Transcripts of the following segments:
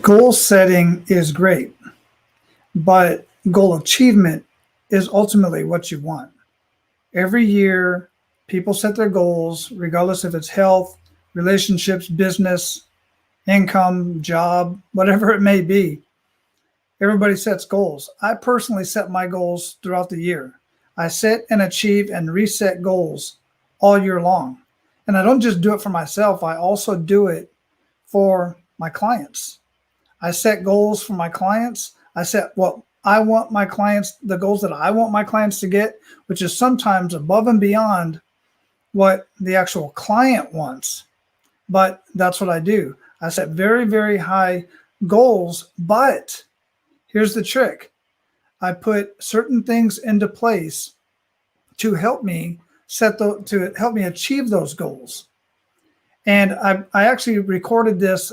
Goal setting is great, but goal achievement is ultimately what you want. Every year, people set their goals, regardless if it's health, relationships, business, income, job, whatever it may be. Everybody sets goals. I personally set my goals throughout the year. I set and achieve and reset goals all year long. And I don't just do it for myself, I also do it for my clients. I set goals for my clients. I set what I want my clients, the goals that I want my clients to get, which is sometimes above and beyond what the actual client wants. But that's what I do. I set very, very high goals, but here's the trick. I put certain things into place to help me to help me achieve those goals. And I actually recorded this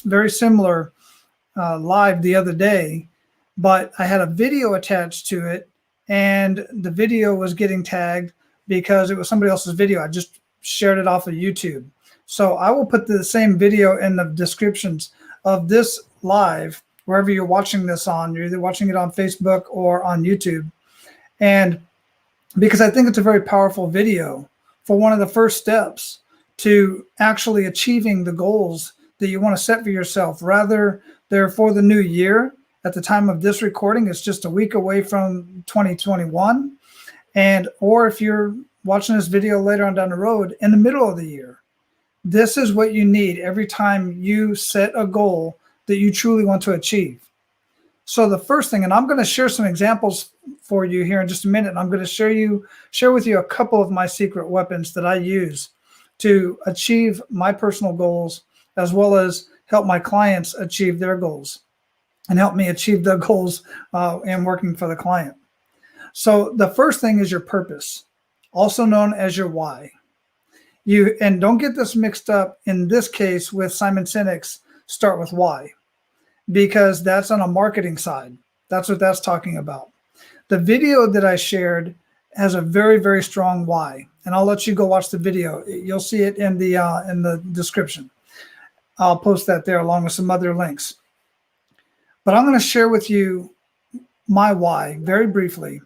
very similar live the other day, but I had a video attached to it, and the video was getting tagged because it was somebody else's video. I just shared it off of YouTube. So I will put the same video in the descriptions of this live, wherever you're watching this on. You're either watching it on Facebook or on YouTube. And because I think it's a very powerful video for one of the first steps to actually achieving the goals that you want to set for yourself. Rather, they're for the new year. At the time of this recording, it's just a week away from 2021. And or if you're watching this video later on down the road in the middle of the year, this is what you need every time you set a goal that you truly want to achieve. So the first thing, and I'm going to share some examples for you here in just a minute, and I'm going to share with you a couple of my secret weapons that I use to achieve my personal goals, as well as help my clients achieve their goals and help me achieve the goals in working for the client. So the first thing is your purpose, also known as your why. And don't get this mixed up in this case with Simon Sinek's Start With Why, because that's on a marketing side. That's what that's talking about. The video that I shared has a very, very strong why, and I'll let you go watch the video. You'll see it in the description. I'll post that there along with some other links. But I'm going to share with you my why very briefly,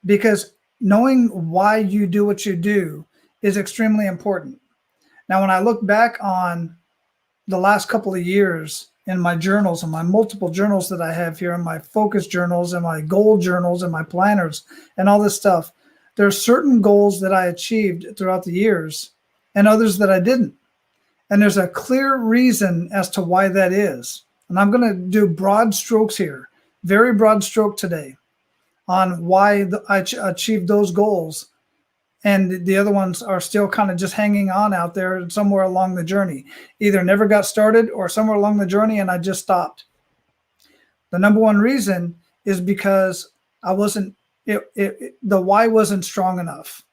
because knowing why you do what you do is extremely important. Now, when I look back on the last couple of years in my journals and my multiple journals that I have here, and my focus journals and my goal journals and my planners and all this stuff, there are certain goals that I achieved throughout the years and others that I didn't. And there's a clear reason as to why that is. And I'm going to do broad strokes here, very broad stroke today, on why I achieved those goals. And the other ones are still kind of just hanging on out there somewhere along the journey. Either never got started or somewhere along the journey and I just stopped. The number one reason is because the why wasn't strong enough.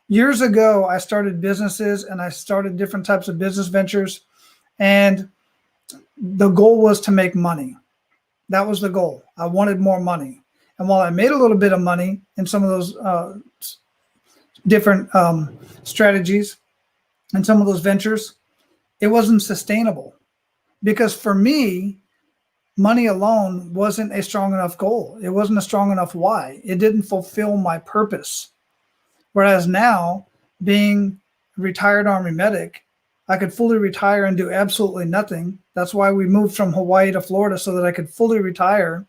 Years ago, I started businesses and I started different types of business ventures. And the goal was to make money. That was the goal. I wanted more money. And while I made a little bit of money in some of those different strategies and some of those ventures, it wasn't sustainable, because for me, money alone wasn't a strong enough goal. It wasn't a strong enough why. It didn't fulfill my purpose. Whereas now, being a retired Army medic, I could fully retire and do absolutely nothing. That's why we moved from Hawaii to Florida, so that I could fully retire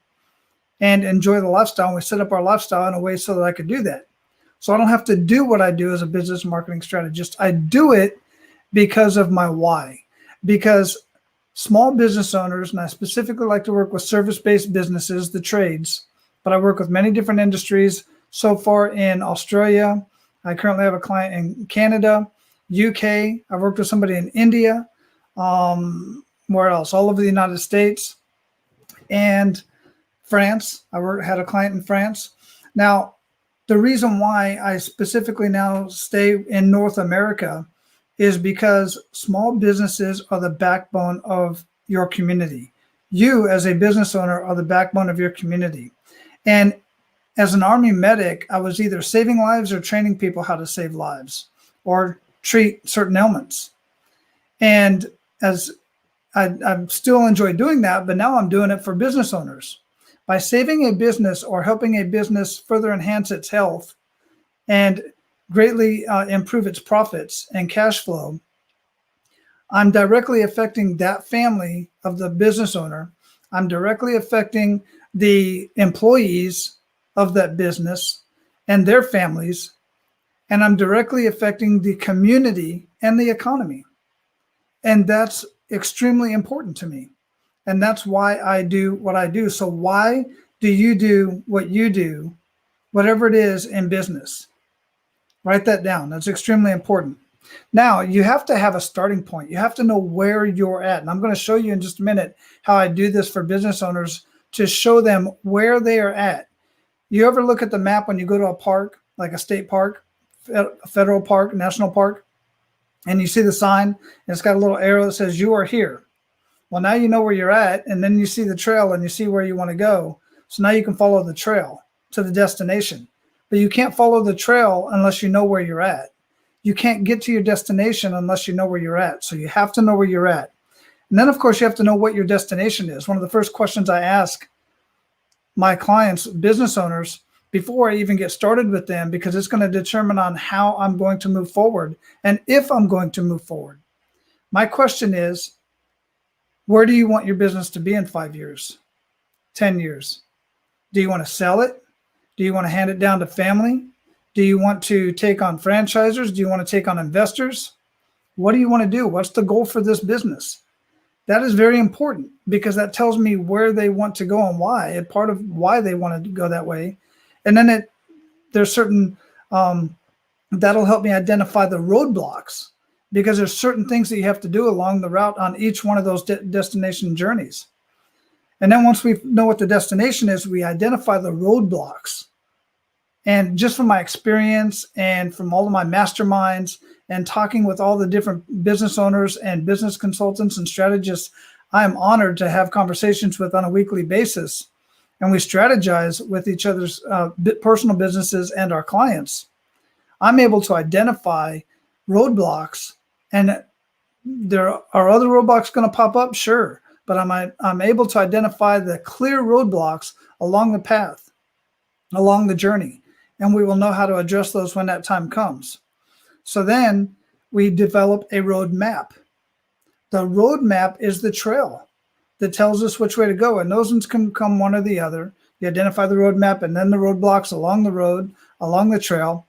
and enjoy the lifestyle. And we set up our lifestyle in a way so that I could do that. So I don't have to do what I do as a business marketing strategist. I do it because of my why. Because small business owners, and I specifically like to work with service-based businesses, the trades, but I work with many different industries so far in Australia. I currently have a client in Canada, UK. I've worked with somebody in India. Where else? All over the United States and France. Had a client in France. Now, the reason why I specifically now stay in North America is because small businesses are the backbone of your community. You, as a business owner, are the backbone of your community. And as an Army medic, I was either saving lives or training people how to save lives or treat certain ailments. And as I still enjoy doing that, but now I'm doing it for business owners. By saving a business or helping a business further enhance its health and greatly improve its profits and cash flow, I'm directly affecting that family of the business owner. I'm directly affecting the employees of that business and their families, and I'm directly affecting the community and the economy. And that's extremely important to me. And that's why I do what I do. So why do you do what you do, whatever it is in business? Write that down. That's extremely important. Now, you have to have a starting point. You have to know where you're at. And I'm going to show you in just a minute how I do this for business owners to show them where they are at. You ever look at the map when you go to a park, like a state park, a federal park, national park, and you see the sign, and it's got a little arrow that says you are here. Well, now you know where you're at, and then you see the trail and you see where you want to go. So now you can follow the trail to the destination. But you can't follow the trail unless you know where you're at. You can't get to your destination unless you know where you're at. So you have to know where you're at. And then, of course, you have to know what your destination is. One of the first questions I ask my clients, business owners, before I even get started with them, because it's going to determine on how I'm going to move forward and if I'm going to move forward. My question is, where do you want your business to be in 5 years, 10 years? Do you want to sell it? Do you want to hand it down to family? Do you want to take on franchisers? Do you want to take on investors? What do you want to do? What's the goal for this business? That is very important because that tells me where they want to go and why, and part of why they want to go that way. And then there's certain, that'll help me identify the roadblocks, because there's certain things that you have to do along the route on each one of those destination journeys. And then once we know what the destination is, we identify the roadblocks. And just from my experience and from all of my masterminds and talking with all the different business owners and business consultants and strategists, I am honored to have conversations with on a weekly basis. And we strategize with each other's personal businesses and our clients. I'm able to identify roadblocks, and there are other roadblocks going to pop up, sure, but I'm able to identify the clear roadblocks along the path, along the journey, and we will know how to address those when that time comes. So then we develop a roadmap. The roadmap is the trail that tells us which way to go, and those ones can come one or the other. You identify the roadmap and then the roadblocks along the road, along the trail.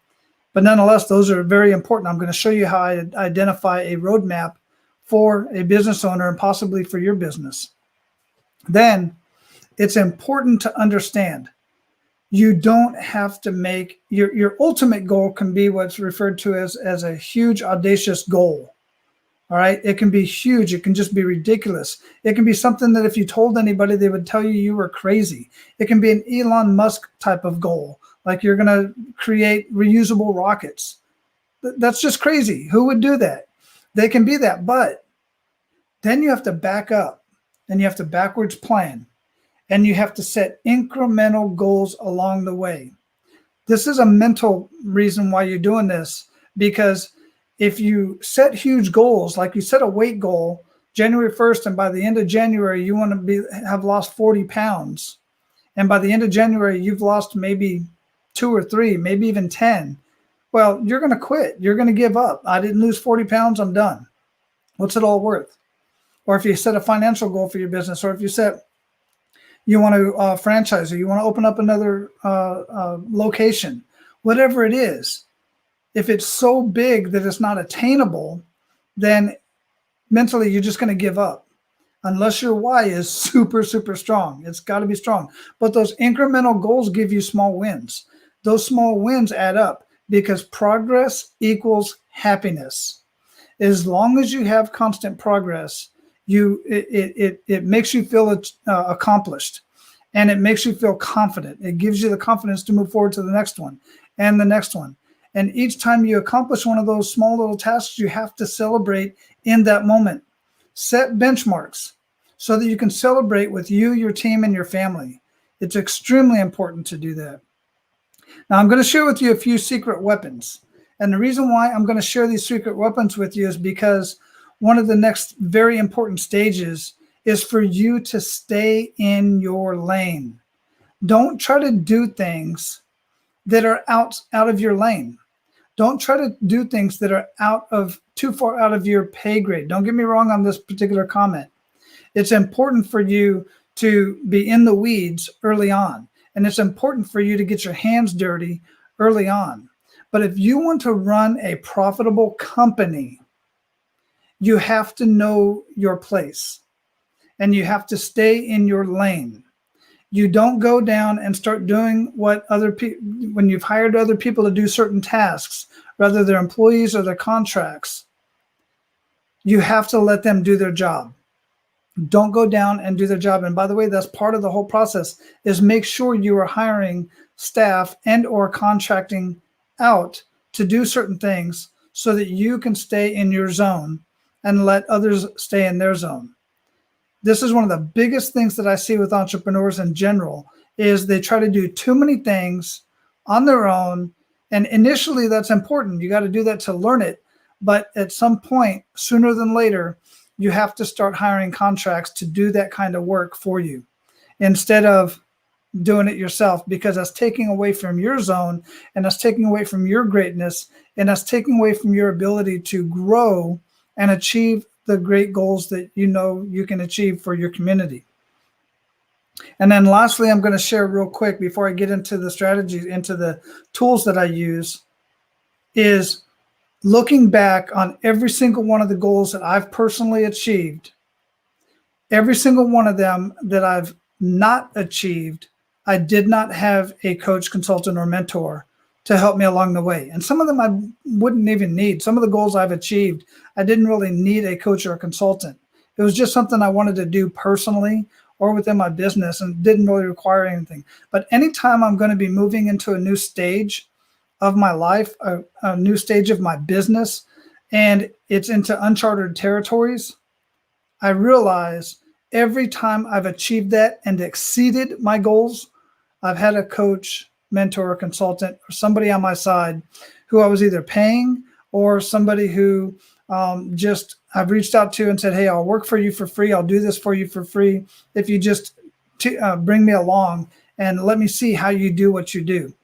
But nonetheless, those are very important. I'm going to show you how I identify a roadmap for a business owner and possibly for your business. Then it's important to understand you don't have to make your ultimate goal can be what's referred to as a huge, audacious goal. All right. It can be huge. It can just be ridiculous. It can be something that if you told anybody, they would tell you were crazy. It can be an Elon Musk type of goal, like you're going to create reusable rockets. That's just crazy. Who would do that? They can be that. But then you have to back up and you have to backwards plan, and you have to set incremental goals along the way. This is a mental reason why you're doing this, because if you set huge goals, like you set a weight goal January 1st, and by the end of January, you want to have lost 40 pounds. And by the end of January, you've lost maybe 2 or 3, maybe even 10. Well, you're going to quit. You're going to give up. I didn't lose 40 pounds. I'm done. What's it all worth? Or if you set a financial goal for your business, or if you you want to franchise, or you want to open up another location, whatever it is, if it's so big that it's not attainable, then mentally you're just going to give up. Unless your why is super, super strong. It's got to be strong. But those incremental goals give you small wins. Those small wins add up, because progress equals happiness. As long as you have constant progress, it makes you feel accomplished, and it makes you feel confident. It gives you the confidence to move forward to the next one and the next one. And each time you accomplish one of those small little tasks, you have to celebrate in that moment. Set benchmarks so that you can celebrate with you, your team, and your family. It's extremely important to do that. Now, I'm going to share with you a few secret weapons. And the reason why I'm going to share these secret weapons with you is because one of the next very important stages is for you to stay in your lane. Don't try to do things that are out of your lane. Don't try to do things that are too far out of your pay grade. Don't get me wrong on this particular comment. It's important for you to be in the weeds early on. And it's important for you to get your hands dirty early on. But if you want to run a profitable company, you have to know your place and you have to stay in your lane. You don't go down and start doing what other people, when you've hired other people to do certain tasks, whether they're employees or their contracts, you have to let them do their job. Don't go down and do their job. And by the way, that's part of the whole process, is make sure you are hiring staff and or contracting out to do certain things so that you can stay in your zone and let others stay in their zone. This is one of the biggest things that I see with entrepreneurs in general, is they try to do too many things on their own. And initially that's important. You got to do that to learn it. But at some point, sooner than later, you have to start hiring contracts to do that kind of work for you instead of doing it yourself, because that's taking away from your zone and that's taking away from your greatness and that's taking away from your ability to grow and achieve the great goals that you know you can achieve for your community. And then lastly, I'm going to share real quick before I get into the strategies, into the tools that I use, is looking back on every single one of the goals that I've personally achieved. Every single one of them that I've not achieved, I did not have a coach, consultant, or mentor to help me along the way. And some of them I wouldn't even need. Some of the goals I've achieved, I didn't really need a coach or a consultant. It was just something I wanted to do personally or within my business and didn't really require anything. But anytime I'm going to be moving into a new stage of my life, a new stage of my business, and it's into uncharted territories, I realize every time I've achieved that and exceeded my goals, I've had a coach, mentor, or consultant, or somebody on my side who I was either paying or somebody who just I've reached out to and said, hey, I'll work for you for free. I'll do this for you for free if you just bring me along and let me see how you do what you do.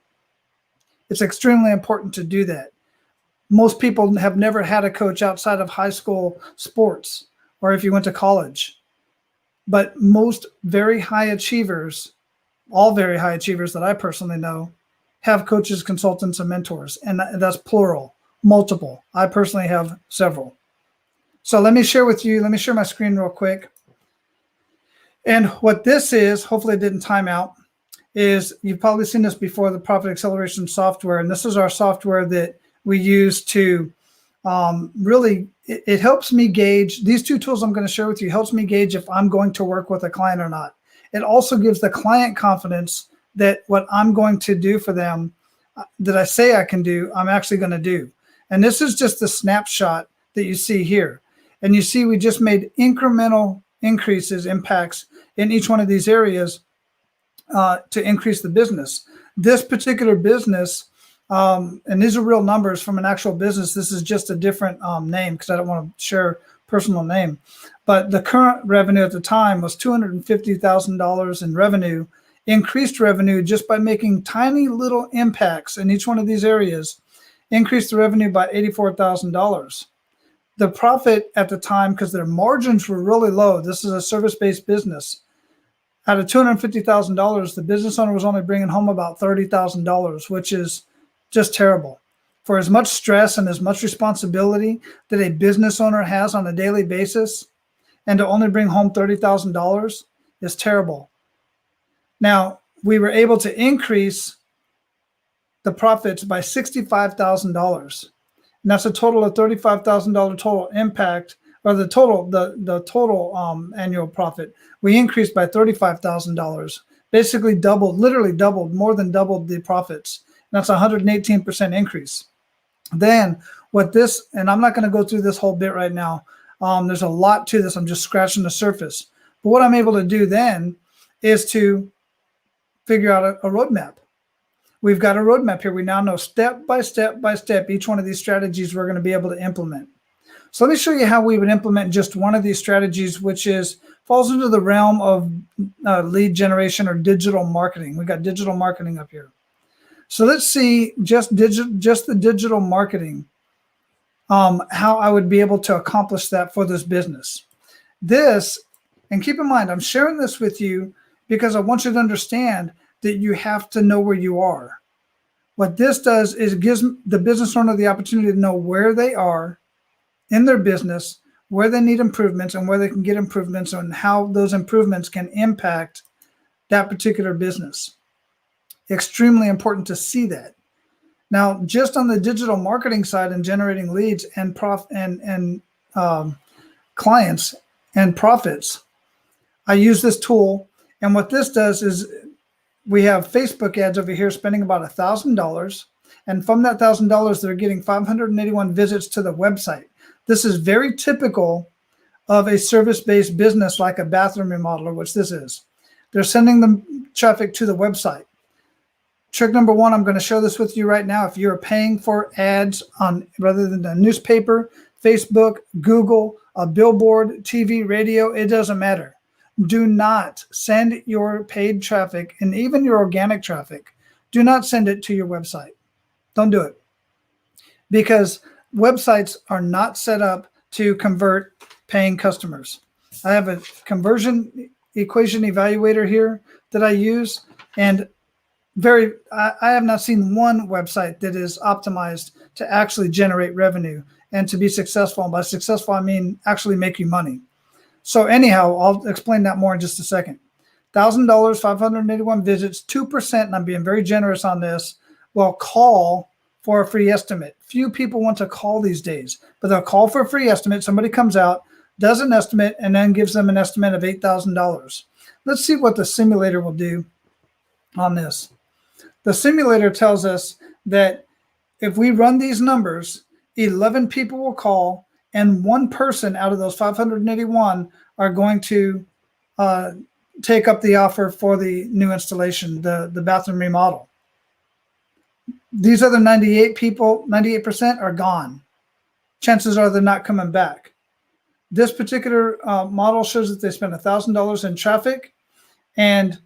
It's extremely important to do that. Most people have never had a coach outside of high school sports or if you went to college. But most very high achievers, all very high achievers that I personally know, have coaches, consultants, and mentors. And that's plural, multiple. I personally have several. So let me share my screen real quick. And what this is, hopefully it didn't time out, is you've probably seen this before, the Profit Acceleration software. And this is our software that we use to really, it helps me gauge, these two tools I'm going to share with you, helps me gauge if I'm going to work with a client or not. It also gives the client confidence that what I'm going to do for them, that I say I can do, I'm actually going to do. And this is just the snapshot that you see here. And you see we just made incremental increases, impacts in each one of these areas to increase the business. This particular business, and these are real numbers from an actual business. This is just a different name because I don't want to share personal name. But the current revenue at the time was $250,000 in revenue, increased revenue just by making tiny little impacts in each one of these areas, increased the revenue by $84,000. The profit at the time, because their margins were really low, this is a service-based business. Out of $250,000, the business owner was only bringing home about $30,000, which is just terrible. For as much stress and as much responsibility that a business owner has on a daily basis, and to only bring home $30,000 is terrible. Now, we were able to increase the profits by $65,000. And that's a total of $35,000 total impact, or the total annual profit. We increased by $35,000, basically doubled, literally doubled, more than doubled the profits. And that's a 118% increase. Then what this, and I'm not going to go through this whole bit right now. There's a lot to this. I'm just scratching the surface. But what I'm able to do then is to figure out a roadmap. We've got a roadmap here. We now know step by step by step each one of these strategies we're going to be able to implement. So let me show you how we would implement just one of these strategies, which falls into the realm of lead generation or digital marketing. We got digital marketing up here. So let's see just the digital marketing, how I would be able to accomplish that for this business. And keep in mind, I'm sharing this with you because I want you to understand that you have to know where you are. What this does is it gives the business owner the opportunity to know where they are in their business, where they need improvements and where they can get improvements, and how those improvements can impact that particular business. Extremely important to see that. Now, just on the digital marketing side and generating leads and clients and profits, I use this tool. And what this does is we have Facebook ads over here spending about $1,000. And from that $1,000, they're getting 581 visits to the website. This is very typical of a service-based business like a bathroom remodeler, which this is. They're sending them traffic to the website. Trick number one, I'm going to show this with you right now. If you're paying for ads on rather than a newspaper, Facebook, Google, a billboard, TV, radio, it doesn't matter. Do not send your paid traffic and even your organic traffic. Do not send it to your website. Don't do it. Because websites are not set up to convert paying customers. I have a conversion equation evaluator here that I use, and I have not seen one website that is optimized to actually generate revenue and to be successful. And by successful, I mean actually make you money. So anyhow, I'll explain that more in just a second. $1,000, 581 visits, 2%, and I'm being very generous on this, will call for a free estimate. Few people want to call these days, but they'll call for a free estimate. Somebody comes out, does an estimate, and then gives them an estimate of $8,000. Let's see what the simulator will do on this. The simulator tells us that if we run these numbers, 11 people will call, and one person out of those 581 are going to take up the offer for the new installation, the bathroom remodel. These other 98 people, 98% are gone. Chances are they're not coming back. This particular model shows that they spent $1,000 in traffic, and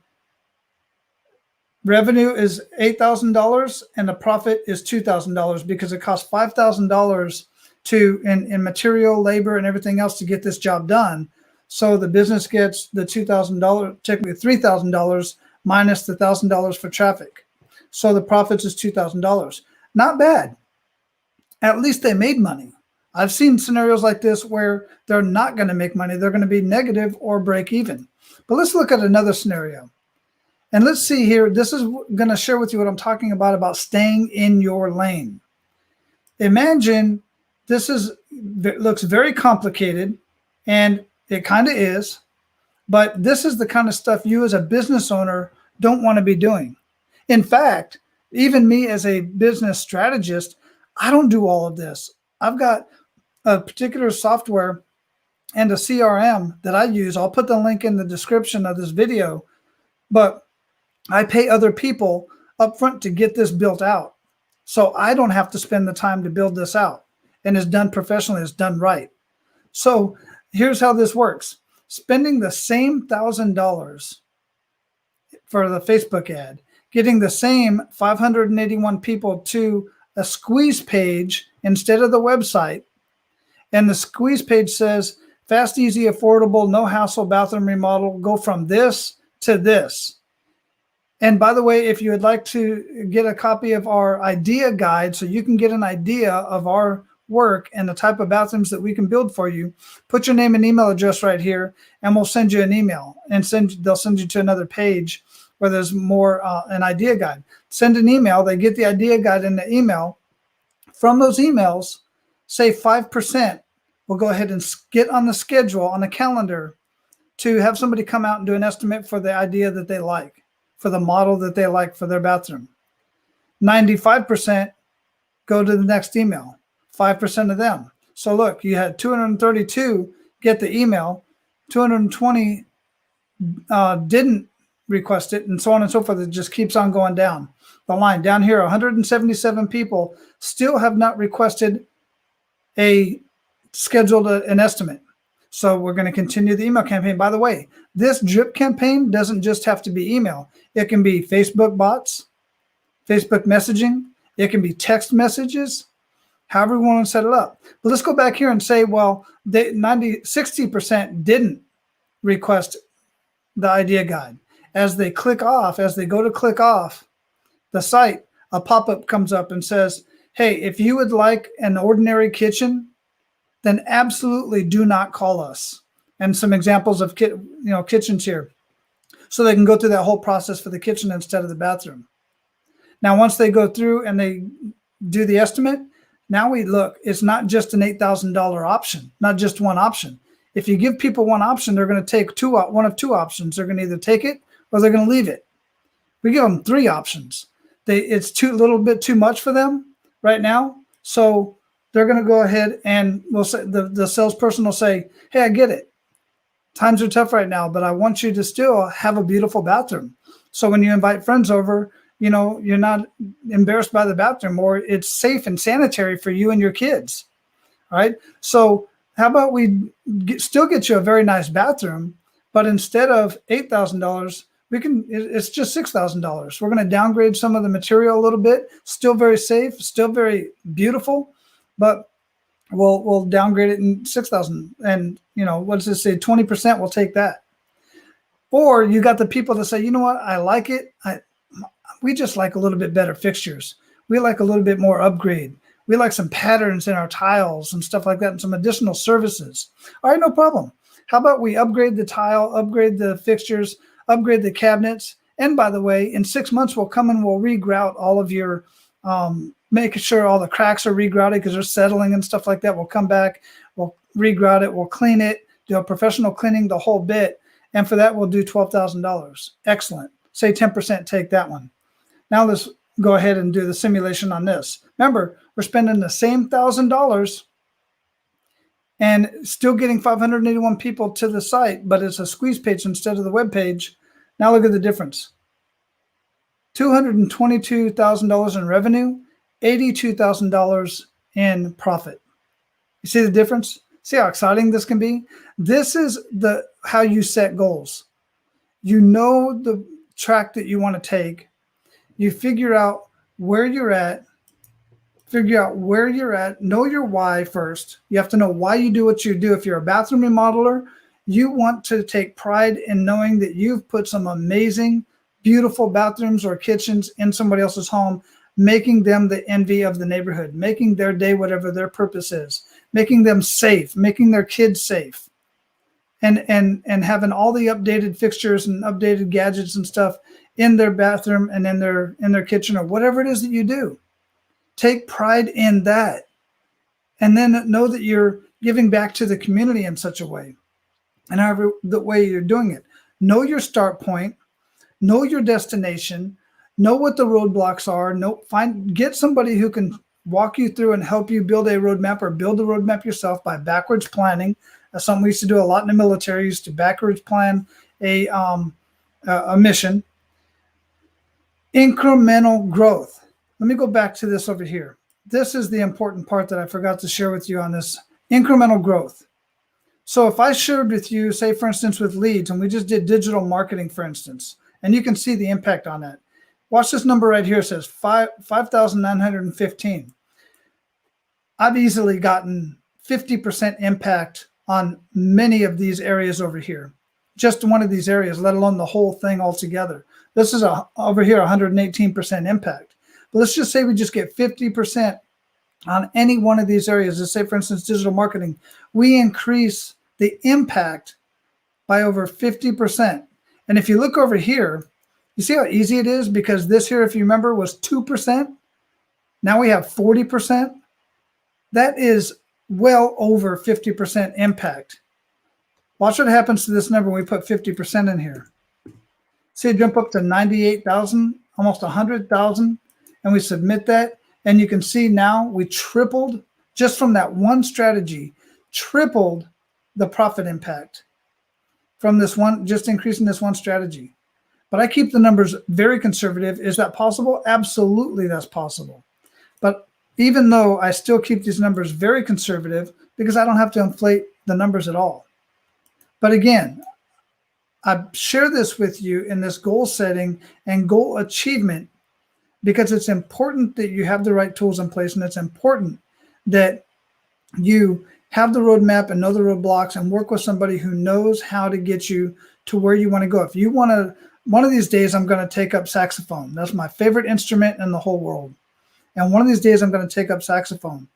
revenue is $8,000, and the profit is $2,000 because it costs $5,000 in material, labor, and everything else to get this job done. So the business gets the $2,000, technically $3,000 minus the $1,000 for traffic. So the profits is $2,000. Not bad. At least they made money. I've seen scenarios like this where they're not going to make money. They're going to be negative or break even. But let's look at another scenario. And let's see here. This is going to share with you what I'm talking about staying in your lane. Imagine looks very complicated, and it kind of is, but this is the kind of stuff you as a business owner don't want to be doing. In fact, even me as a business strategist, I don't do all of this. I've got a particular software and a CRM that I use. I'll put the link in the description of this video, but I pay other people up front to get this built out. So I don't have to spend the time to build this out. And it's done professionally, it's done right. So here's how this works. Spending the same $1,000 for the Facebook ad, getting the same 581 people to a squeeze page instead of the website. And the squeeze page says, fast, easy, affordable, no hassle bathroom remodel. Go from this to this. And by the way, if you would like to get a copy of our idea guide so you can get an idea of our work and the type of bathrooms that we can build for you, put your name and email address right here, and we'll send you an email. And they'll send you to another page where there's more an idea guide. Send an email. They get the idea guide in the email. From those emails, say 5% will go ahead and get on the schedule, on the calendar, to have somebody come out and do an estimate for the idea that they like, for the model that they like for their bathroom. 95% go to the next email, 5% of them. So look, you had 232 get the email, 220 didn't request it, and so on and so forth. It just keeps on going down the line. Down here, 177 people still have not requested a scheduled an estimate. So we're going to continue the email campaign. By the way, this drip campaign doesn't just have to be email. It can be Facebook bots, Facebook messaging. It can be text messages, however we want to set it up. But let's go back here and say, well, 60% didn't request the idea guide. As they go to click off the site, a pop-up comes up and says, hey, if you would like an ordinary kitchen, then absolutely do not call us. And some examples of kitchens here. So they can go through that whole process for the kitchen instead of the bathroom. Now, once they go through and they do the estimate, now we look, it's not just an $8,000 option, not just one option. If you give people one option, they're going to take one of two options. They're going to either take it or they're going to leave it. We give them three options. It's a little bit too much for them right now. So they're going to go ahead and we'll say the salesperson will say, hey, I get it. Times are tough right now, but I want you to still have a beautiful bathroom. So when you invite friends over, you're not embarrassed by the bathroom, or it's safe and sanitary for you and your kids. All right. So how about we still get you a very nice bathroom, but instead of $8,000, it's just $6,000. We're going to downgrade some of the material a little bit, still very safe, still very beautiful, but we'll downgrade it in $6,000. And what does it say? 20%, we'll take that. Or you got the people that say, you know what, I like it. We just like a little bit better fixtures. We like a little bit more upgrade. We like some patterns in our tiles and stuff like that, and some additional services. All right, no problem. How about we upgrade the tile, upgrade the fixtures, upgrade the cabinets? And by the way, in 6 months, we'll come and we'll regrout all of your, making sure all the cracks are regrouted because they're settling and stuff like that. We'll come back, we'll regrout it, we'll clean it, do a professional cleaning, the whole bit. And for that, we'll do $12,000. Excellent. Say 10%, take that one. Now let's go ahead and do the simulation on this. Remember, we're spending the same $1,000 and still getting 581 people to the site, but it's a squeeze page instead of the web page. Now look at the difference. $222,000 in revenue, $82,000 in profit. You see the difference? See how exciting this can be? This is how you set goals. You know the track that you want to take. You figure out where you're at, know your why first. You have to know why you do what you do. If you're a bathroom remodeler, you want to take pride in knowing that you've put some amazing, beautiful bathrooms or kitchens in somebody else's home, making them the envy of the neighborhood, making their day whatever their purpose is, making them safe, making their kids safe, and having all the updated fixtures and updated gadgets and stuff in their bathroom and in their kitchen or whatever it is that you do. Take pride in that. And then know that you're giving back to the community in such a way. And however the way you're doing it. Know your start point, know your destination, know what the roadblocks are, get somebody who can walk you through and help you build a roadmap or build the roadmap yourself by backwards planning. That's something we used to do a lot in the military. We used to backwards plan a mission. Incremental growth. Let me go back to this over here. This is the important part that I forgot to share with you on this incremental growth. So if I shared with you, say, for instance, with leads, and we just did digital marketing, for instance, and you can see the impact on that. Watch this number right here. It says 5,915. I've easily gotten 50% impact on many of these areas over here. Just one of these areas, let alone the whole thing altogether. This is over here 118% impact. But let's just say we just get 50% on any one of these areas. Let's say, for instance, digital marketing. We increase the impact by over 50%. And if you look over here, you see how easy it is? Because this here, if you remember, was 2%. Now we have 40%. That is well over 50% impact. Watch what happens to this number when we put 50% in here. See it jump up to 98,000, almost 100,000, and we submit that. And you can see now we tripled, just from that one strategy, tripled the profit impact from this one, just increasing this one strategy. But I keep the numbers very conservative. Is that possible? Absolutely, that's possible. But even though I still keep these numbers very conservative because I don't have to inflate the numbers at all. But again, I share this with you in this goal setting and goal achievement because it's important that you have the right tools in place, and it's important that you have the roadmap and know the roadblocks and work with somebody who knows how to get you to where you want to go. If you want to, one of these days I'm going to take up saxophone. That's my favorite instrument in the whole world. And one of these days I'm going to take up saxophone.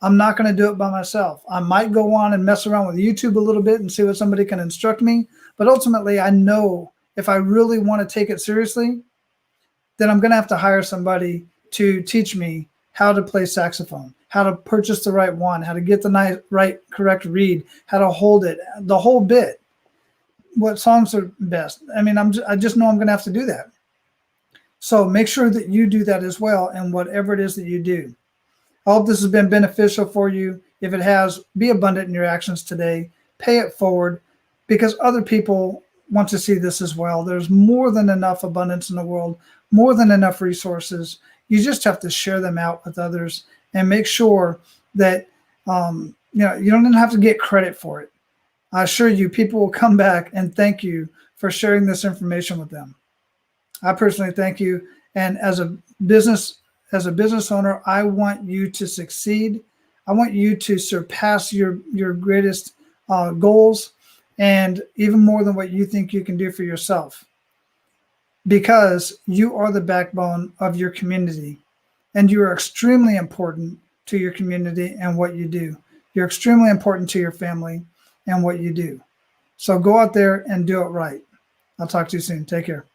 I'm not going to do it by myself. I might go on and mess around with YouTube a little bit and see what somebody can instruct me. But ultimately, I know if I really want to take it seriously, then I'm going to have to hire somebody to teach me how to play saxophone, how to purchase the right one, how to get the right correct reed, how to hold it, the whole bit. What songs are best? I mean, I just know I'm going to have to do that. So make sure that you do that as well, and whatever it is that you do. I hope this has been beneficial for you. If it has, be abundant in your actions today. Pay it forward because other people want to see this as well. There's more than enough abundance in the world, more than enough resources. You just have to share them out with others and make sure that you don't even have to get credit for it. I assure you, people will come back and thank you for sharing this information with them. I personally thank you. And as a business owner, I want you to succeed. I want you to surpass your greatest goals, and even more than what you think you can do for yourself, because you are the backbone of your community, and you are extremely important to your community and what you do. You're extremely important to your family and what you do. So go out there and do it right. I'll talk to you soon. Take care.